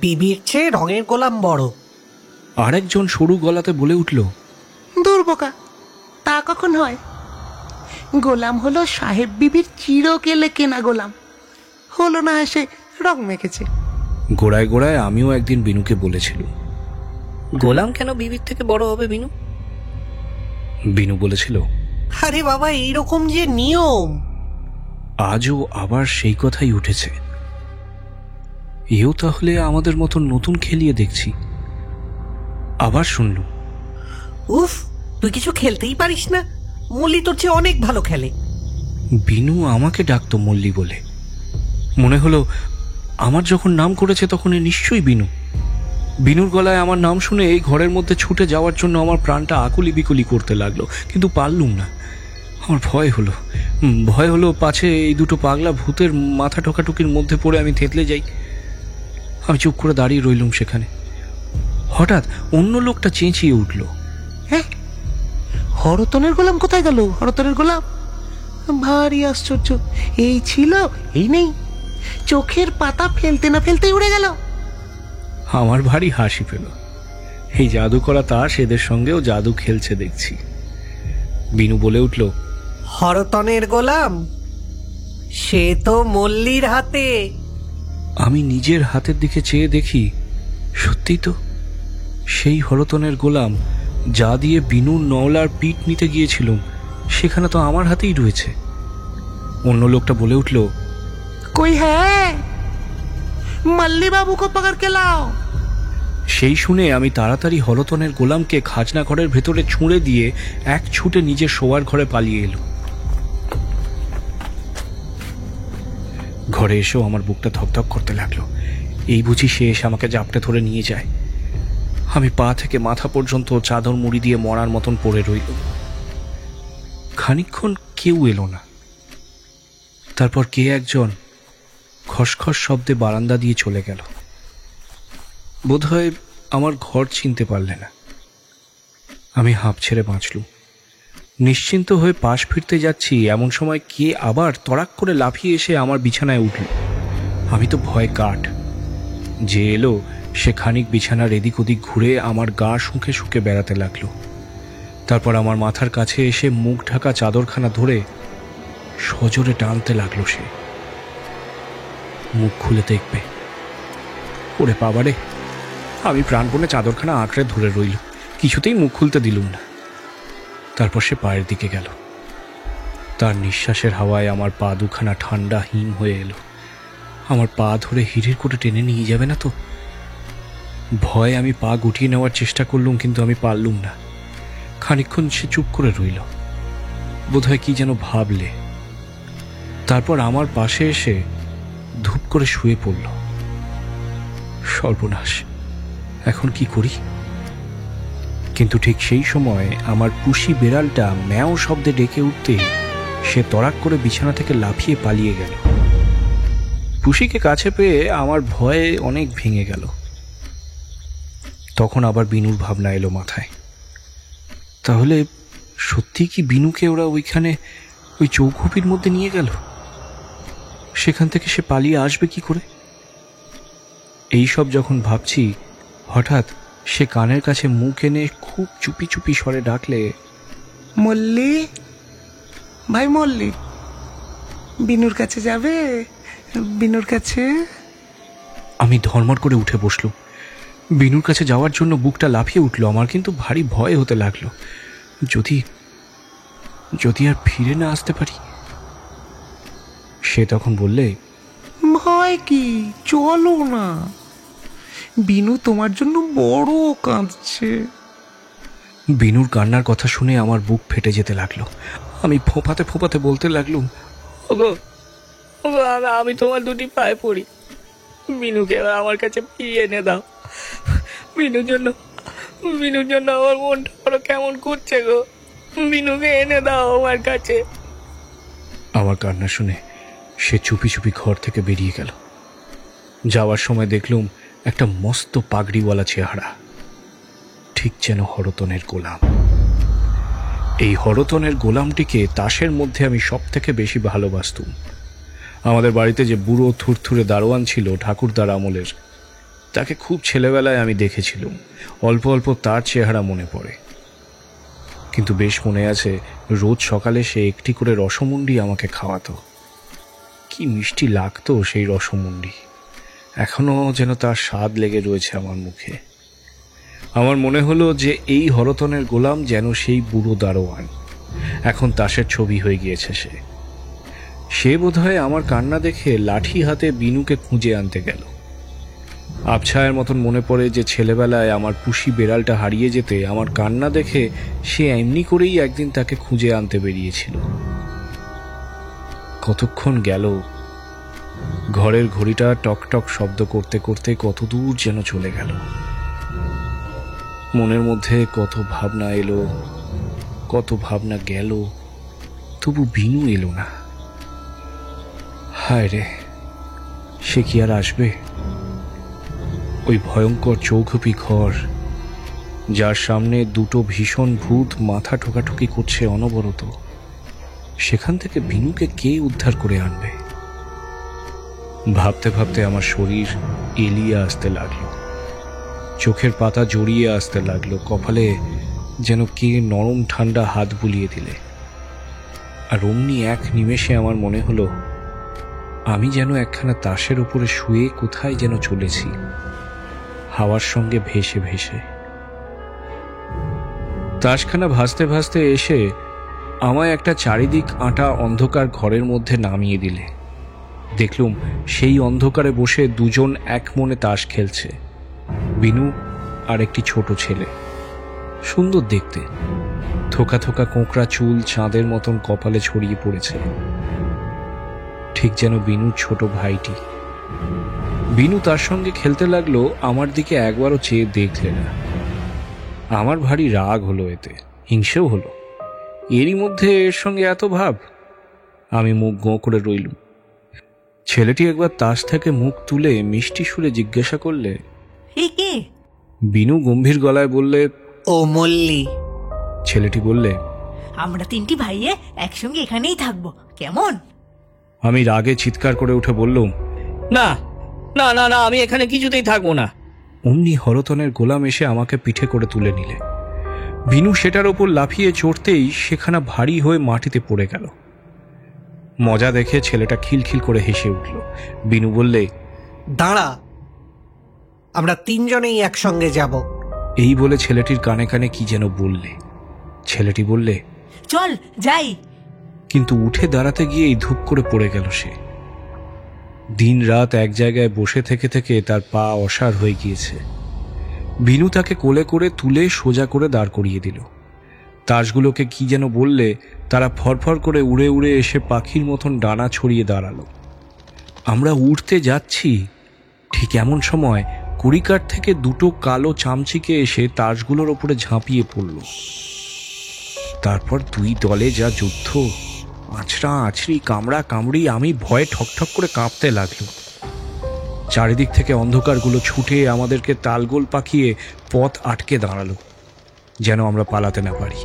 Speaker 3: বিবির চেয়ে রঙের গোলাম বড়।
Speaker 2: আরেকজন সরু গলাতে বলে উঠল,
Speaker 7: দূর বোকা, তা কখন হয়? গোলাম হলো সাহেব বিবির চিরকেলে কেনা গোলাম, হলো না এসে রং মেখেছে।
Speaker 2: গোড়ায় গোড়ায় আমিও একদিন বিনুকে বলেছিলাম,
Speaker 4: গোলাম কেন বিবির থেকে বড় হবে বিনু?
Speaker 2: বিনু বলেছিল,
Speaker 3: আরে বাবা, এইরকম যে নিয়ম।
Speaker 2: আজও আবার সেই কথাই উঠেছে। এও তাহলে আমাদের মতো নতুন খেলিয়ে দেখছি। আবার শুনলুম,
Speaker 3: উফ, তুই কিছু খেলতেই পারিস না? মল্লি তোর চেয়ে অনেক ভালো খেলে।
Speaker 2: বিনু আমাকে ডাকতো মল্লি বলে। মনে হলো আমার যখন নাম করেছে তখন এ নিশ্চয়ই বিনু। বিনুর গলায় আমার নাম শুনে এই ঘরের মধ্যে ছুটে যাওয়ার জন্য আমার প্রাণটা আকুলি বিকুলি করতে লাগলো, কিন্তু পারলুম না। আমার ভয় হলো পাছে এই 2 পাগলা ভূতের মাথা ঠোকাটুকির মধ্যে পড়ে আমি থেতলে যাই। আমি চুপ করে দাঁড়িয়ে রইলুম সেখানে। হঠাৎ অন্য লোকটা চেঁচিয়ে উঠল,
Speaker 7: হ্যাঁ, হরতনের গোলাম কোথায় গেল? হরতনের গোলাম ভারী আশ্চর্য, এই ছিল এই নেই, চোখের পাতা ফেলতে না ফেলতেই উড়ে গেল।
Speaker 2: আমার ভারী হাসি পেল। এই জাদু করা তাস এদের সঙ্গেও জাদু খেলছে দেখছি। বিনু বলে উঠল,
Speaker 3: হরতনের গোলাম? সে তো মল্লির হাতে।
Speaker 2: আমি নিজের হাতের দিকে চেয়ে দেখি, সত্যি তো সেই হরতনের গোলাম যা দিয়ে বিনুর নওলার পিঠ নিতে গিয়েছিলাম সেখানে তো আমার হাতেই রয়েছে। অন্য লোকটা বলে উঠল,
Speaker 7: कोई है? मल्ली बाबू को पकड़ के लाओ।
Speaker 2: সেই শুনে আমি তাড়াতাড়ি হরতনের গোলামকে খাজনা ঘরের ভেতরে ছুঁড়ে দিয়ে এক ছুটে নিজের শোয়ার ঘরে পালিয়ে এলো। ঘরে এসেও আমার বুকটা ধকধক করতে লাগলো। এই বুঝি সে এসে আমাকে জাপটে ধরে নিয়ে যায়। আমি পা থেকে মাথা পর্যন্ত চাদর মুড়ি দিয়ে মরার মতন পড়ে রইল। খানিকক্ষণ কেউ এলো না। তারপর কে একজন খসখস শব্দে বারান্দা দিয়ে চলে গেল। বোধহয় আমার ঘর চিনতে পারলে না। আমি হাঁপ ছেড়ে বাঁচলুম। নিশ্চিন্ত হয়ে পাশ ফিরতে যাচ্ছি, এমন সময় কে আবার তড়াক করে লাফিয়ে এসে আমার বিছানায় উঠল। আমি তো ভয় কাঠ। যে এলো সে খানিক বিছানার এদিক ওদিক ঘুরে আমার গা শুঁকে শুঁকে বেড়াতে লাগলো। তারপর আমার মাথার কাছে এসে মুখ ঢাকা চাদরখানা ধরে সজোরে টানতে লাগলো। সে মুখ খুলে দেখবে। ওরে বাবারে! আমি প্রাণপণে চাদরখানা আঁকড়ে ধরে রইল, কিছুতেই মুখ খুলতে দিলুম না। তারপর সে পায়ের দিকে গেল। তার নিঃশ্বাসের হাওয়ায় আমার পা দুখানা ঠান্ডা হিম হয়ে এলো। আমার পা ধরে হিড়ির করে টেনে নিয়ে যাবে না তো? ভয়ে আমি পা গুটিয়ে নেওয়ার চেষ্টা করলুম, কিন্তু আমি পারলুম না। খানিকক্ষণ সে চুপ করে রইল, বোধহয় কি যেন ভাবলে। তারপর আমার পাশে এসে ধূপ করে শুয়ে পড়ল। সর্বনাশ, এখন কি করি? কিন্তু ঠিক সেই সময় আমার পুষি বেড়ালটা ম্যাও শব্দে ডেকে উঠতে সে তড়াক করে বিছানা থেকে লাফিয়ে পালিয়ে গেল। পুষিকে কাছে পেয়ে আমার ভয়ে অনেক ভেঙে গেল। তখন আবার বিনুর ভাবনা এলো মাথায়। তাহলে সত্যি কি বিনুকে ওরা ওইখানে ওই চৌখুপির মধ্যে নিয়ে গেল? সেখান থেকে সে পালিয়ে আসবে কি করে? এই সব যখন ভাবছি, হঠাৎ সে কানের কাছে মুখ এনে খুব চুপি চুপি স্বরে ডাকলে,
Speaker 7: মল্লি ভাই, মল্লি, বিনুর কাছে যাবে? বিনুর কাছে?
Speaker 2: আমি ধর্মর করে উঠে বসলুম। বিনুর কাছে যাওয়ার জন্য বুকটা লাফিয়ে উঠল আমার, কিন্তু ভারী ভয় হতে লাগলো। যদি যদি আর ফিরে না আসতে পারি। সে তখন বললে,
Speaker 7: ভয় কি, চলো না, বিনু তোমার জন্য বড় কাঁদছে।
Speaker 2: বিনুর কান্নার কথা শুনে আমার বুক ফেটে যেতে লাগলো। আমি ফোঁপাতে ফোঁপাতে বলতে লাগলুম, ওগো ওগো, আমি তোমার দুটি পায়ে পড়ি, বিনুকে আমার কাছে ফিরিয়ে এনে দাও। বিনুর জন্য আমার মনটা বড় কেমন করছে গো, বিনুকে এনে দাও আমার কাছে। আমার কান্না শুনে সে চুপি চুপি ঘর থেকে বেরিয়ে গেল। যাওয়ার সময় দেখলুম একটা মস্ত পাগড়িওয়ালা চেহারা, ঠিক যেন হরতনের গোলাম। এই হরতনের গোলামটিকে তাসের মধ্যে আমি সব থেকে বেশি ভালোবাসতুম। আমাদের বাড়িতে যে বুড়ো থুরথুরে দারোয়ান ছিল ঠাকুরদার আমলের, তাকে খুব ছেলেবেলায় আমি দেখেছিলাম। অল্প অল্প তার চেহারা মনে পড়ে, কিন্তু বেশ মনে আছে রোজ সকালে সে একটি করে রসমুন্ডি আমাকে খাওয়াতো। কি মিষ্টি লাগতো সেই রসমুন্ডি, এখনো যেন তার স্বাদ লেগে রয়েছে আমার মুখে। আমার মনে হলো যে এই হরতনের গোলাম যেন সেই বুড়ো দারোয়ান, এখন তাসের ছবি হয়ে গিয়েছে। সে বোধহয় আমার কান্না দেখে লাঠি হাতে বিনুকে খুঁজে আনতে গেল। আবছায়ের মতন মনে পড়ে যে ছেলেবেলায় আমার পুষি বেড়ালটা হারিয়ে যেতে আমার কান্না দেখে সে এমনি করেই একদিন তাকে খুঁজে আনতে বেরিয়েছিল। কতক্ষণ গেল, ঘরের ঘড়িটা টকটক শব্দ করতে করতে কত দূর যেন চলে গেল। মনের মধ্যে কত ভাবনা এলো, কত ভাবনা গেল, তবু বিনু এলো না। হায় রে, সে কি আর আসবে? ওই ভয়ঙ্কর চৌখুপি ঘর, যার সামনে দুটো ভীষণ ভূত মাথা ঠোকাঠুকি করছে অনবরত, সেখান থেকে বিনুকে কে উদ্ধার করে আনবে? ভাবতে ভাবতে আমার শরীর এলিয়ে আসতে লাগলো, চোখের পাতা জড়িয়ে আসতে লাগলো, কপালে যেন কে নরম ঠান্ডা হাত বুলিয়ে দিলে। আর অমনি এক নিমেষে আমার মনে হলো আমি যেন একখানা তাসের উপরে শুয়ে কোথায় যেন চলেছি, হাওয়ার সঙ্গে ভেসে ভেসে। তাসখানা ভাসতে ভাসতে এসে আমায় একটা চারিদিক আঁটা অন্ধকার ঘরের মধ্যে নামিয়ে দিলে। দেখলুম সেই অন্ধকারে বসে দুজন এক মনে তাস খেলছে, বিনু আর একটি ছোট ছেলে। সুন্দর দেখতে, থোকা থোকা কোঁকড়া চুল চাঁদের মতন কপালে ছড়িয়ে পড়েছে, ঠিক যেন বিনুর ছোট ভাইটি। বিনু তার সঙ্গে খেলতে লাগলো, আমার দিকে একবারও চেয়ে দেখলে না। আমার ভারী রাগ হলো, এতে হিংসেও হলো। এরই মধ্যে এর সঙ্গে এত ভাব। আমি মুখ গোঁ করে রইলুম। ছেলেটি একবার তাস থেকে মুখ তুলে মিষ্টি সুরে জিজ্ঞাসা করলে,
Speaker 8: কে?
Speaker 2: বিনু গম্ভীর গলায় বললে,
Speaker 3: ও মল্লি।
Speaker 2: ছেলেটি বললে,
Speaker 8: আমরা তিনটি ভাইয়ে একসঙ্গে এখানেই থাকবো, কেমন?
Speaker 2: আমি রাগে চিৎকার করে উঠে বললুম,
Speaker 4: না না না না, আমি এখানে কিছুতেই থাকবো না।
Speaker 2: অমনি হরতনের গোলাম এসে আমাকে পিঠে করে তুলে নিলে। বিনু সেটার ওপর লাফিয়ে চড়তেই সেখানা ভারী হয়ে মাটিতে পড়ে গেল। মজা দেখে ছেলেটা খিলখিল করে হেসে উঠল। বিনু বললে,
Speaker 3: দাঁড়া, আমরা তিনজনেই একসঙ্গে যাব।
Speaker 2: এই বলে ছেলেটির কানে কানে কি যেন বললে। ছেলেটি বললে,
Speaker 8: চল যাই।
Speaker 2: কিন্তু উঠে দাঁড়াতে গিয়েই ধূপ করে পড়ে গেল সে। দিন রাত এক জায়গায় বসে থেকে থেকে তার পা অসাড় হয়ে গিয়েছে। বিনু তাকে কোলে করে তুলে সোজা করে দাঁড় করিয়ে দিল। তাসগুলোকে কি যেন বললে, তারা ফরফর করে উড়ে উড়ে এসে পাখির মতন ডানা ছড়িয়ে দাঁড়ালো। আমরা উঠতে যাচ্ছি, ঠিক এমন সময় কুড়িকাঠ থেকে দুটো কালো চামচিকে এসে তাসগুলোর ওপরে ঝাঁপিয়ে পড়ল। তারপর দুই দলে যা যুদ্ধ, আছড়া আছড়ি, কামড়া কামড়ি, আমি ভয়ে ঠকঠক করে কাঁপতে লাগলো। চারিদিক থেকে অন্ধকারগুলো ছুটে আমাদেরকে তালগোল পাকিয়ে পথ আটকে দাঁড়ালো, যেন আমরা পালাতে না পারি।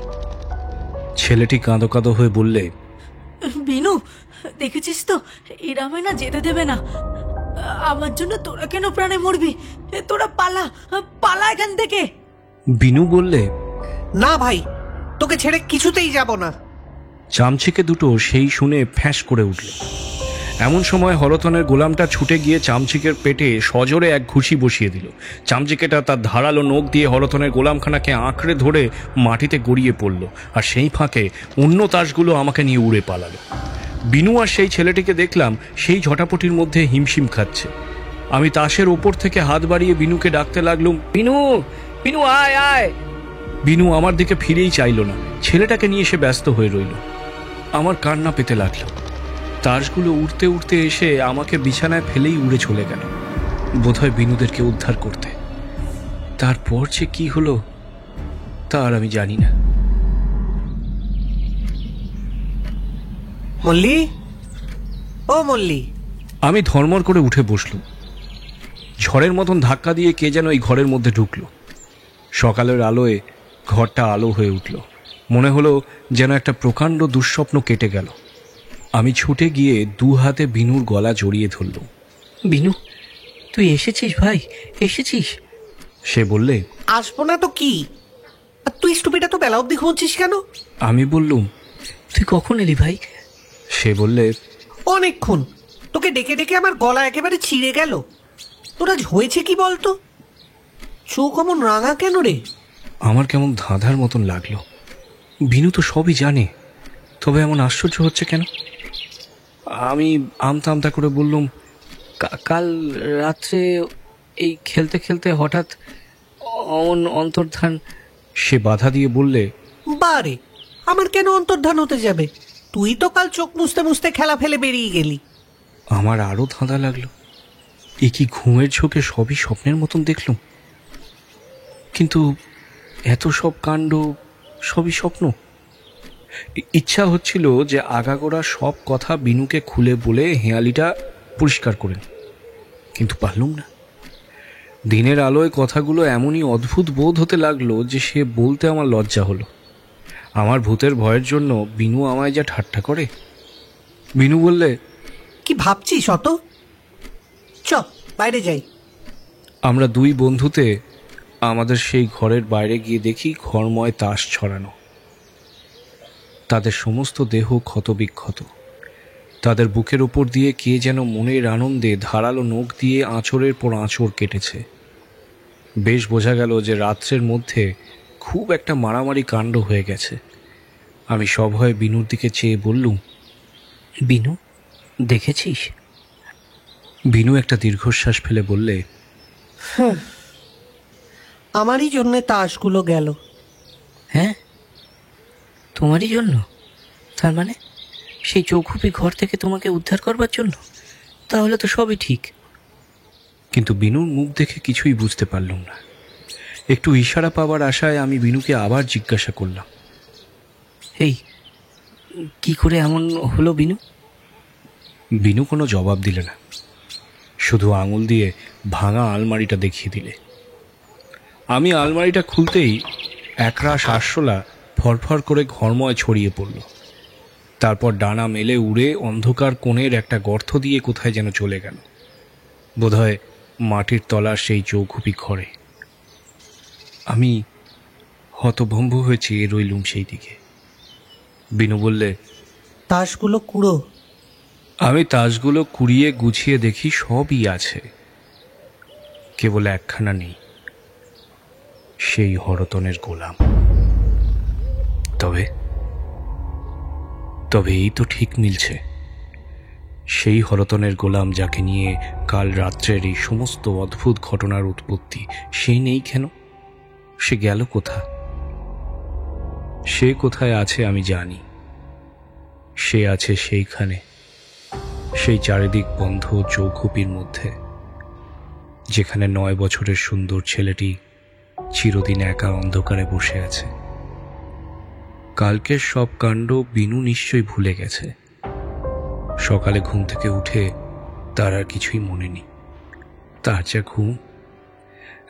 Speaker 2: ছেলেটি কাঁদো কাঁদো হয়ে বললে,
Speaker 8: বিনু, দেখেছিস তো, এরা আমায় না যেতে দেবে না। আমার জন্য তোরা কেন প্রাণে মরবি? তোরা পালা, পালা এখান থেকে।
Speaker 2: বিনু বললে,
Speaker 3: না ভাই, তোকে ছেড়ে কিছুতেই যাব না।
Speaker 2: চামচিকে দুটো সেই শুনে ফ্যাঁস করে উঠল। এমন সময় হরতনের গোলামটা ছুটে গিয়ে চামচিকের পেটে সজোরে এক ঘুষি বসিয়ে দিল। চামচিকেটা তার ধারালো নখ দিয়ে হরতনের গোলামখানাকে আঁকড়ে ধরে মাটিতে গড়িয়ে পড়ল, আর সেই ফাঁকে অন্য তাসগুলো আমাকে নিয়ে উড়ে পালালো। বিনু আর সেই ছেলেটিকে দেখলাম সেই ঝটাপটির মধ্যে হিমশিম খাচ্ছে। আমি তাসের ওপর থেকে হাত বাড়িয়ে বিনুকে ডাকতে লাগলুম,
Speaker 4: বিনু, বিনু আয় আয়।
Speaker 2: বিনু আমার দিকে ফিরেই চাইল না, ছেলেটাকে নিয়ে সে ব্যস্ত হয়ে রইল। আমার কান্না পেতে লাগলো। তাসগুলো উড়তে উড়তে এসে আমাকে বিছানায় ফেলেই উড়ে চলে গেল, বোধহয় বিনুদেরকে উদ্ধার করতে। তারপর যে কি হলো তা আর আমি জানি না।
Speaker 3: মল্লি, ও মল্লি।
Speaker 2: আমি ধর্মর করে উঠে বসলুম। ঝড়ের মতন ধাক্কা দিয়ে কে যেন এই ঘরের মধ্যে ঢুকলো। সকালের আলোয় ঘরটা আলো হয়ে উঠল। মনে হলো যেন একটা প্রকাণ্ড দুঃস্বপ্ন কেটে গেল। আমি ছুটে গিয়ে দু হাতে বিনুর গলা জড়িয়ে ধরলুম।
Speaker 4: বিনু, তুই এসেছিস ভাই, এসেছিস?
Speaker 2: সে বললে,
Speaker 3: আসবো না তো কি? আর তুই স্টুপিটা তো বেলা অব্দি ঘুমছিস কেন?
Speaker 2: আমি বললুম,
Speaker 4: তুই কখন এলি ভাই?
Speaker 2: সে বললে,
Speaker 3: অনেকক্ষণ। তোকে ডেকে ডেকে আমার গলা একেবারে ছিঁড়ে গেল। তোর আজ হয়েছে কি বলতো? চোখ অমন রাঙা কেন রে?
Speaker 2: আমার কেমন ধাঁধার মতন লাগলো। বিনু তো সবই জানে, তবে এমন আশ্চর্য হচ্ছে কেন? আমি আমতা আমতা করে বললুম,
Speaker 4: কাল রাত্রে এই খেলতে খেলতে হঠাৎ অন্তর্ধান।
Speaker 2: সে বাধা দিয়ে বললে,
Speaker 3: বারে, আমার কেন অন্তর্ধান হতে যাবে? তুই তো কাল চোখ মুছতে মুছতে খেলা ফেলে বেরিয়ে গেলি।
Speaker 2: আমার আরো ধাঁধা লাগলো। এ কি ঘুমের ঝোঁকে সবই স্বপ্নের মতন দেখলুম? কিন্তু এত সব কাণ্ড সবই স্বপ্ন। ইচ্ছা হচ্ছিল যে আগাগোড়া সব কথা বিনুকে খুলে বলে হেঁয়ালিটা পরিষ্কার করে নি, কিন্তু পারলুম না। দিনের আলোয় কথাগুলো এমনই অদ্ভুত বোধ হতে লাগলো যে সে বলতে আমার লজ্জা হলো। আমার ভূতের ভয়ের জন্য বিনু আমায় যা ঠাট্টা করে। বিনু বললে,
Speaker 3: কি ভাবছিস অত? চ বাইরে যাই।
Speaker 2: আমরা দুই বন্ধুতে আমাদের সেই ঘরের বাইরে গিয়ে দেখি ঘরময় তাস ছড়ানো। তাদের সমস্ত দেহ ক্ষতবিক্ষত, তাদের বুকের ওপর দিয়ে কে যেন মনের আনন্দে ধারালো নখ দিয়ে আঁচড়ের পর আঁচড় কেটেছে। বেশ বোঝা গেল যে রাত্রের মধ্যে খুব একটা মারামারি কাণ্ড হয়ে গেছে। আমি সভয়ে বিনুর দিকে চেয়ে বললুম,
Speaker 4: বিনু, দেখেছিস?
Speaker 2: বিনু একটা দীর্ঘশ্বাস ফেলে বললে,
Speaker 3: আমারই জন্যে তাসগুলো গেল।
Speaker 4: হ্যাঁ, তোমারই জন্য? তার মানে সেই চৌখুপি ঘর থেকে তোমাকে উদ্ধার করবার জন্য? তাহলে তো সবই ঠিক।
Speaker 2: কিন্তু বিনুর মুখ দেখে কিছুই বুঝতে পারলুম না। একটু ইশারা পাওয়ার আশায় আমি বিনুকে আবার জিজ্ঞাসা করলাম,
Speaker 4: এই কি করে এমন হলো বিনু?
Speaker 2: বিনু কোনো জবাব দিলে না, শুধু আঙুল দিয়ে ভাঙা আলমারিটা দেখিয়ে দিলে। আমি আলমারিটা খুলতেই একরাশ আরশোলা ফরফর করে ঘরময় ছড়িয়ে পড়ল। তারপর ডানা মেলে উড়ে অন্ধকার কোণের একটা গর্ত দিয়ে কোথায় যেন চলে গেল, বোধহয় মাটির তলার সেই চৌখুপি ঘরে। আমি হতভম্ব হয়ে চেয়ে রইলুম সেই দিকে। বিনু বললে,
Speaker 3: তাসগুলো কুড়ো।
Speaker 2: আমি তাসগুলো কুড়িয়ে গুছিয়ে দেখি সবই আছে, কেবল একখানা নেই, সেই হরতনের গোলাম। তবে তবে এই তো ঠিক মিলছে, সেই হরতনের গোলাম যাকে নিয়ে কাল রাত্রের এই সমস্ত অদ্ভুত ঘটনার উৎপত্তি, সেই নেই কেন? সে গেল কোথা? সে কোথায় আছে আমি জানি। সে আছে সেইখানে, সেই চারিদিক বন্ধ চৌখুপির মধ্যে, যেখানে 9 বছরের সুন্দর ছেলেটি চিরদিন একা অন্ধকারে বসে আছে। কালকের সব কাণ্ড বিনু নিশ্চয়ই ভুলে গেছে। সকালে ঘুম থেকে উঠে তার আর কিছুই মনে নেই। তার যা ঘুম,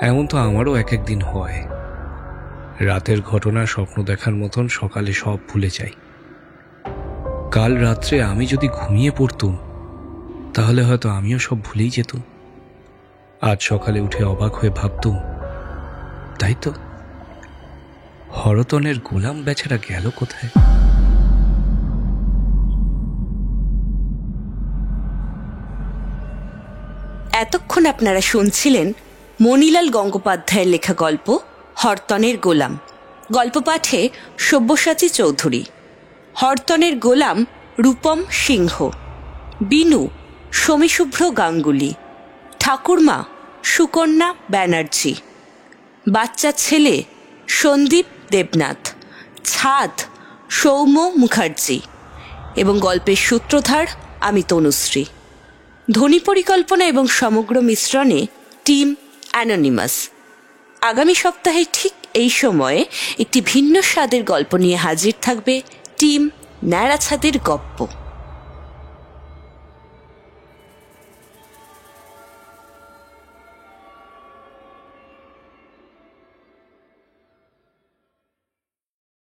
Speaker 2: এমন তো আমারও এক একদিন হয়। রাতের ঘটনা স্বপ্ন দেখার মতন সকালে সব ভুলে যাই। কাল রাত্রে আমি যদি ঘুমিয়ে পড়তুম, তাহলে হয়তো আমিও সব ভুলেই যেতুম। আজ সকালে উঠে অবাক হয়ে ভাবতুম, তাই তো, হরতনের গোলাম বেচারা গেল কোথায়?
Speaker 1: এতক্ষণ আপনারা শুনছিলেন মণিলাল গঙ্গোপাধ্যায়ের লেখা গল্প হরতনের গোলাম। গল্প পাঠে সব্যসাচী চৌধুরী। হরতনের গোলাম রূপম সিংহ, বিনু সমীশুভ্র গাঙ্গুলি, ঠাকুরমা সুকন্যা ব্যানার্জি, বাচ্চা ছেলে সন্দীপ দেবনাথ, ছাদ সৌম্য মুখার্জি এবং গল্পের সূত্রধার আমি তনুশ্রী। ধ্বনি পরিকল্পনা এবং সমগ্র মিশ্রণে টিম অ্যানোনিমাস। আগামী সপ্তাহে ঠিক এই সময়ে একটি ভিন্ন স্বাদের গল্প নিয়ে হাজির থাকবে টিম ন্যাড়াছাদের গপ্প।